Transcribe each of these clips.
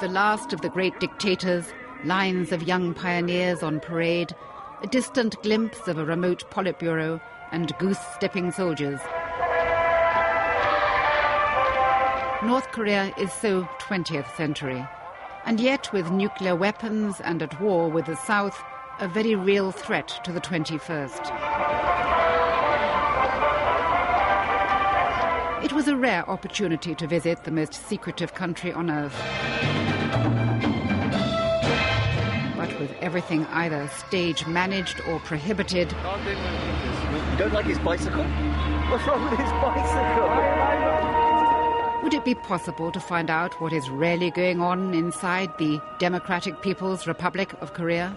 The last of the great dictators, lines of young pioneers on parade, a distant glimpse of a remote Politburo and goose-stepping soldiers. North Korea is so 20th century, and yet with nuclear weapons and at war with the South, a very real threat to the 21st. It was a rare opportunity to visit the most secretive country on earth. But with everything either stage managed or prohibited. You don't like his bicycle? What's wrong with his bicycle? Would it be possible to find out what is really going on inside the Democratic People's Republic of Korea?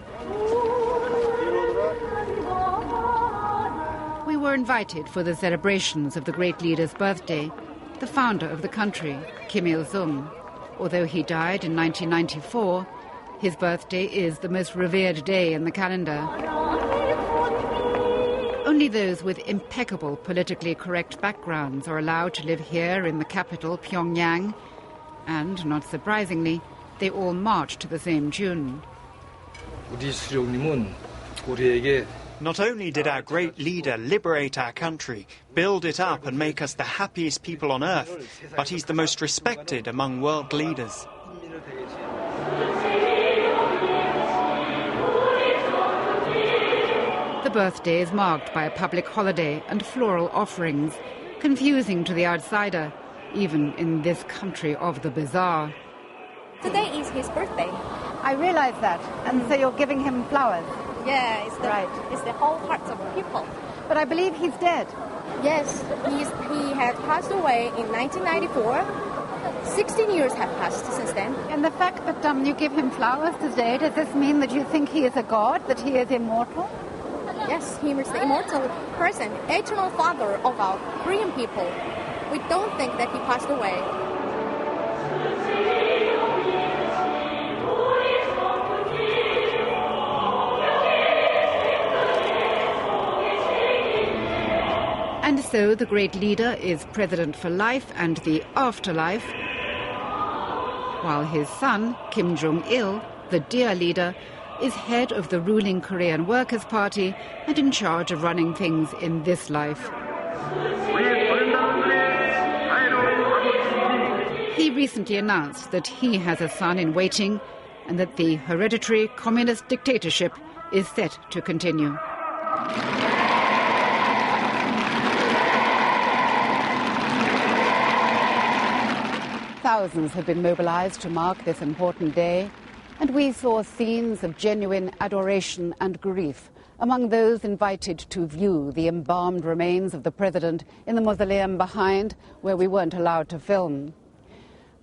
We were invited for the celebrations of the great leader's birthday, the founder of the country, Kim Il-sung. Although he died in 1994, his birthday is the most revered day in the calendar. Only those with impeccable politically correct backgrounds are allowed to live here in the capital, Pyongyang. And, not surprisingly, they all march to the same tune. Not only did our great leader liberate our country, build it up and make us the happiest people on earth, but he's the most respected among world leaders. The birthday is marked by a public holiday and floral offerings, confusing to the outsider, even in this country of the bizarre. Today is his birthday. I realize that, and so you're giving him flowers. Yeah, it's the whole heart of people. But I believe he's dead. Yes, he had passed away in 1994. 16 years have passed since then. And the fact that you give him flowers today, does this mean that you think he is a god, that he is immortal? Yes, he is the immortal person, eternal father of our Korean people. We don't think that he passed away. And so the great leader is president for life and the afterlife, while his son, Kim Jong-il, the dear leader, is head of the ruling Korean Workers' Party and in charge of running things in this life. He recently announced that he has a son in waiting and that the hereditary communist dictatorship is set to continue. Thousands have been mobilized to mark this important day, and we saw scenes of genuine adoration and grief among those invited to view the embalmed remains of the president in the mausoleum behind, where we weren't allowed to film.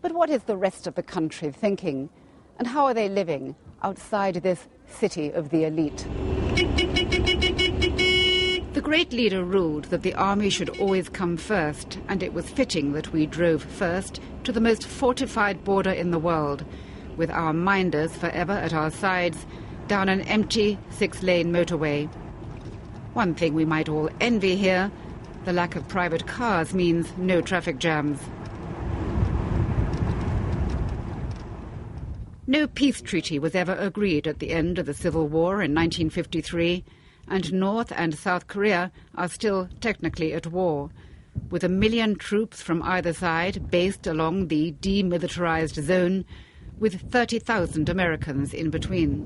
But what is the rest of the country thinking, and how are they living outside this city of the elite? The great leader ruled that the army should always come first, and it was fitting that we drove first to the most fortified border in the world, with our minders forever at our sides, down an empty 6-lane motorway. One thing we might all envy here, the lack of private cars means no traffic jams. No peace treaty was ever agreed at the end of the Civil War in 1953, and North and South Korea are still technically at war, with 1 million troops from either side based along the demilitarized zone, with 30,000 Americans in between.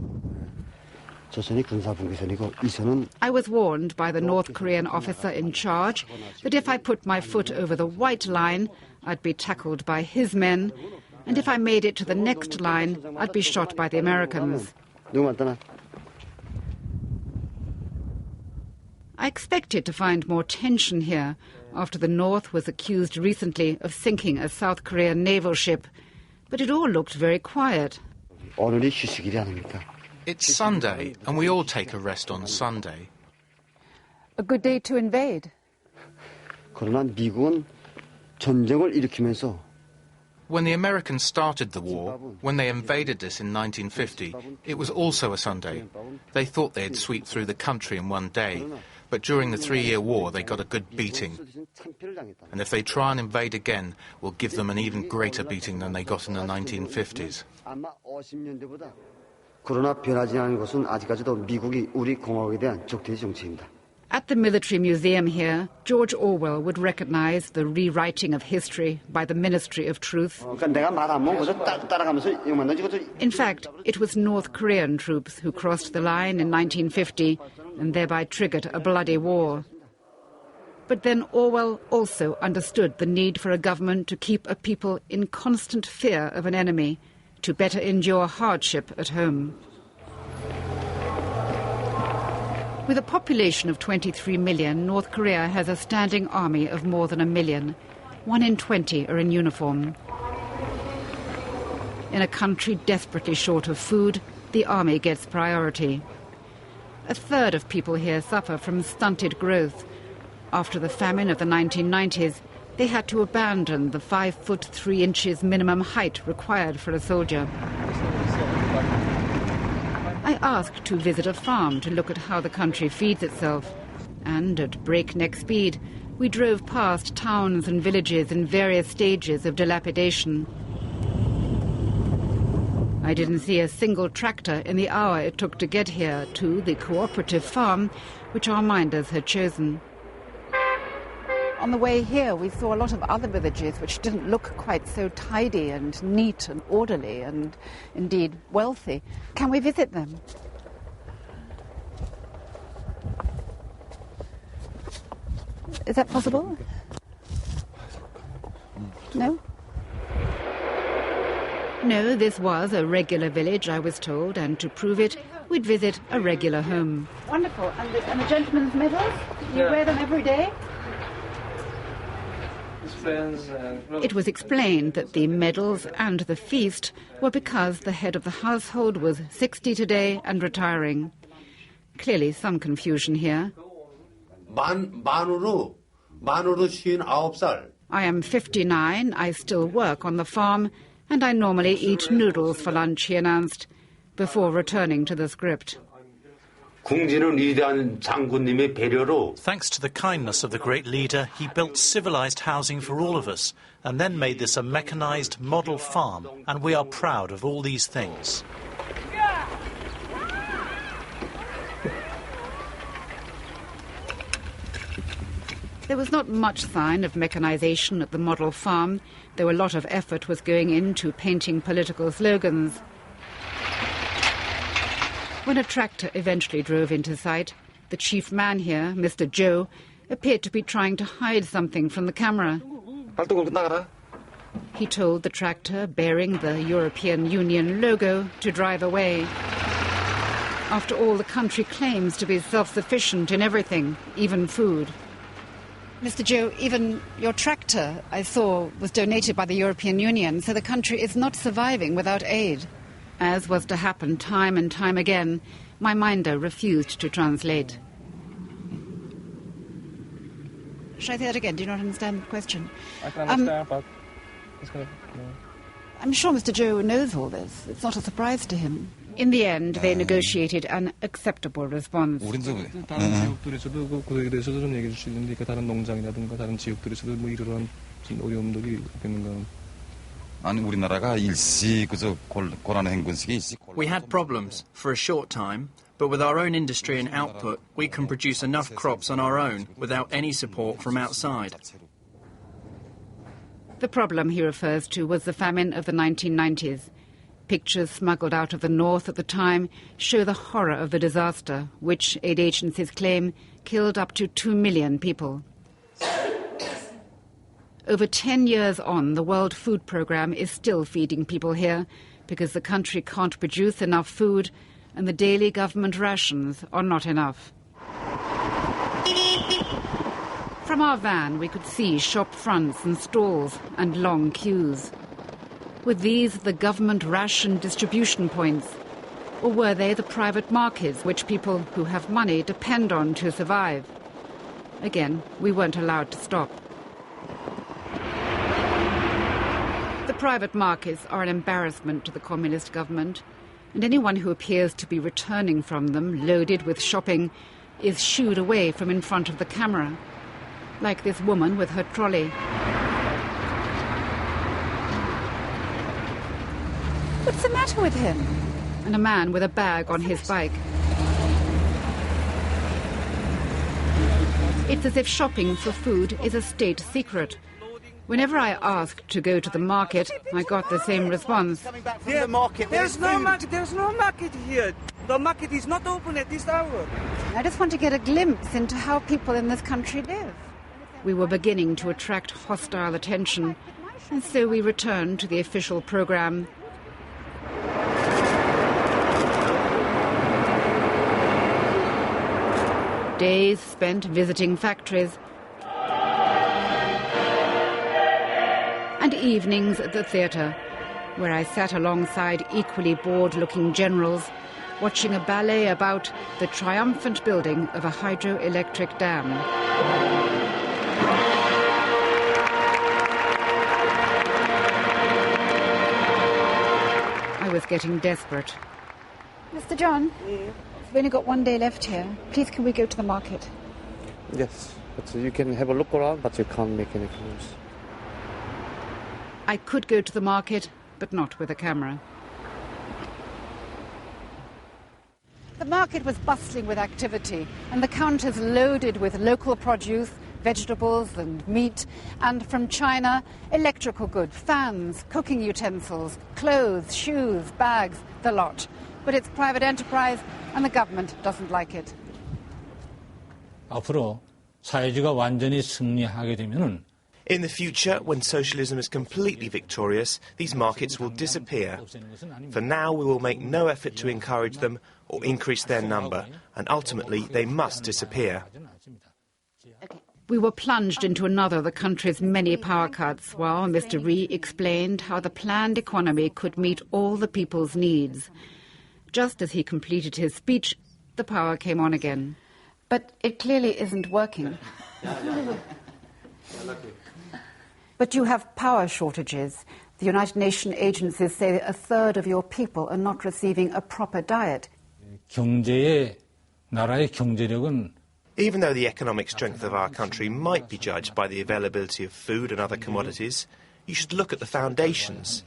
I was warned by the North Korean officer in charge that if I put my foot over the white line, I'd be tackled by his men, and if I made it to the next line, I'd be shot by the Americans. I expected to find more tension here after the North was accused recently of sinking a South Korean naval ship, but it all looked very quiet. It's Sunday, and we all take a rest on Sunday. A good day to invade. When the Americans started the war, when they invaded us in 1950, it was also a Sunday. They thought they'd sweep through the country in one day. But during the 3-year war, they got a good beating. And if they try and invade again, we'll give them an even greater beating than they got in the 1950s. At the military museum here, George Orwell would recognize the rewriting of history by the Ministry of Truth. In fact, it was North Korean troops who crossed the line in 1950 and thereby triggered a bloody war. But then Orwell also understood the need for a government to keep a people in constant fear of an enemy, to better endure hardship at home. With a population of 23 million, North Korea has a standing army of more than 1 million. 1 in 20 are in uniform. In a country desperately short of food, the army gets priority. 1/3 of people here suffer from stunted growth. After the famine of the 1990s, they had to abandon the 5 foot 3 inches minimum height required for a soldier. I asked to visit a farm to look at how the country feeds itself. And at breakneck speed, we drove past towns and villages in various stages of dilapidation. I didn't see a single tractor in the hour it took to get here to the cooperative farm, which our minders had chosen. On the way here, we saw a lot of other villages which didn't look quite so tidy and neat and orderly and indeed wealthy. Can we visit them? Is that possible? No? No, this was a regular village, I was told, and to prove it, we'd visit a regular home. Wonderful. And the gentleman's medals? You wear them every day? It was explained that the medals and the feast were because the head of the household was 60 today and retiring. Clearly some confusion here. I am 59, I still work on the farm, and I normally eat noodles for lunch, he announced, before returning to the script. Thanks to the kindness of the great leader, he built civilized housing for all of us and then made this a mechanized model farm, and we are proud of all these things. There was not much sign of mechanization at the model farm, though a lot of effort was going into painting political slogans. When a tractor eventually drove into sight, the chief man here, Mr. Joe, appeared to be trying to hide something from the camera. He told the tractor, bearing the European Union logo, to drive away. After all, the country claims to be self-sufficient in everything, even food. Mr. Joe, even your tractor, I saw, was donated by the European Union, so the country is not surviving without aid. As was to happen time and time again, my minder refused to translate. Shall I say that again? Do you not understand the question? I can understand, but it's going to... I'm sure Mr. Joe knows all this. It's not a surprise to him. In the end, they negotiated an acceptable response. 다른 지역들에서도 그에 대해서도 좀 얘기해 줄 수 있는데 다른 농장이라든가 다른 지역들에서도 뭐 이러한 어려움들이 있겠는가. We had problems for a short time, but with our own industry and output, we can produce enough crops on our own without any support from outside. The problem he refers to was the famine of the 1990s. Pictures smuggled out of the north at the time show the horror of the disaster, which, aid agencies claim, killed up to 2 million people. Over 10 years on, the World Food Programme is still feeding people here because the country can't produce enough food and the daily government rations are not enough. From our van, we could see shop fronts and stalls and long queues. Were these the government ration distribution points? Or were they the private markets which people who have money depend on to survive? Again, we weren't allowed to stop. The private markets are an embarrassment to the communist government, and anyone who appears to be returning from them loaded with shopping is shooed away from in front of the camera, like this woman with her trolley. What's the matter with him? And a man with a bag on his bike. It's as if shopping for food is a state secret. Whenever I asked to go to the market, I got the same response. The market. There's no market here. The market is not open at this hour. I just want to get a glimpse into how people in this country live. We were beginning to attract hostile attention, and so we returned to the official program. Days spent visiting factories and evenings at the theatre, where I sat alongside equally bored-looking generals, watching a ballet about the triumphant building of a hydroelectric dam. I was getting desperate. Mr. John, we've only got one day left here. Please, can we go to the market? Yes, but you can have a look around, but you can't make any films. I could go to the market, but not with a camera. The market was bustling with activity, and the counters loaded with local produce, vegetables and meat, and from China, electrical goods, fans, cooking utensils, clothes, shoes, bags, the lot. But it's private enterprise, and the government doesn't like it. 앞으로 사회주의가 완전히 승리하게 되면은 in the future, when socialism is completely victorious, these markets will disappear. For now, we will make no effort to encourage them or increase their number, and ultimately they must disappear. We were plunged into another of the country's many power cuts, while Mr. Rhee explained how the planned economy could meet all the people's needs. Just as he completed his speech, the power came on again. But it clearly isn't working. But you have power shortages. The United Nations agencies say a third of your people are not receiving a proper diet. 나라의 경제력은 Even though the economic strength of our country might be judged by the availability of food and other commodities, you should look at the foundations.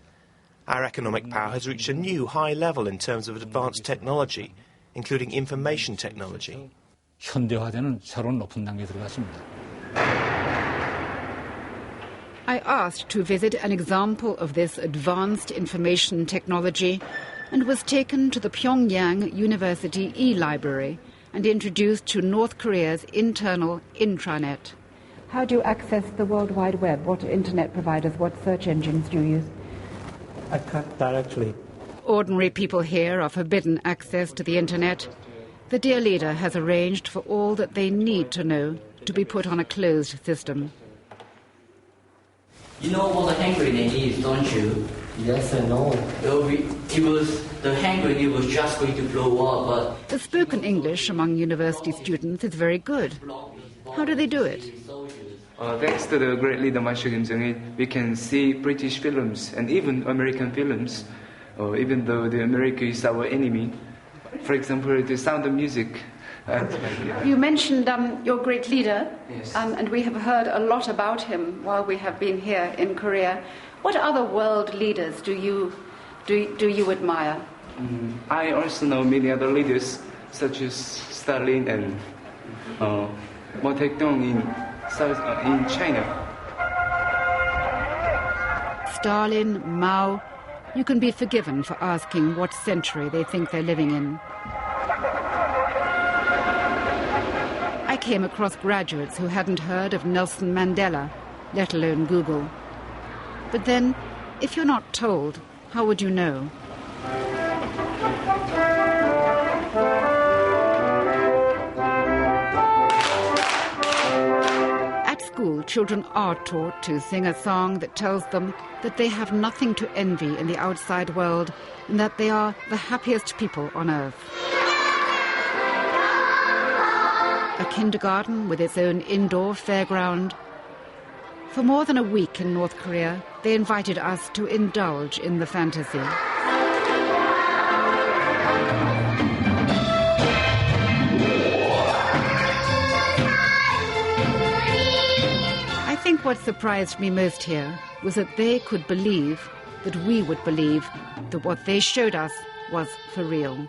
Our economic power has reached a new high level in terms of advanced technology, including information technology. 현대화되는 새로운 높은 단계에 들어갔습니다. I asked to visit an example of this advanced information technology and was taken to the Pyongyang University e-library and introduced to North Korea's internal intranet. How do you access the World Wide Web? What internet providers, what search engines do you use? I can't directly. Ordinary people here are forbidden access to the internet. The dear leader has arranged for all that they need to know to be put on a closed system. You know what a hand grenade is, don't you? Yes, I know. The hand grenade was just going to blow up, but... The spoken English among university students is very good. How do they do it? Thanks to the great leader Marshal Kim Jong-il, we can see British films and even American films, even though the America is our enemy. For example, the Sound of Music. You mentioned your great leader, yes. And we have heard a lot about him while we have been here in Korea. What other world leaders do you admire? I also know many other leaders, such as Stalin and Mao Zedong in China. Stalin, Mao, you can be forgiven for asking what century they think they're living in. I came across graduates who hadn't heard of Nelson Mandela, let alone Google. But then, if you're not told, how would you know? At school, children are taught to sing a song that tells them that they have nothing to envy in the outside world and that they are the happiest people on earth. A kindergarten with its own indoor fairground. For more than a week in North Korea, they invited us to indulge in the fantasy. think what surprised me most here was that they could believe, that we would believe, that what they showed us was for real.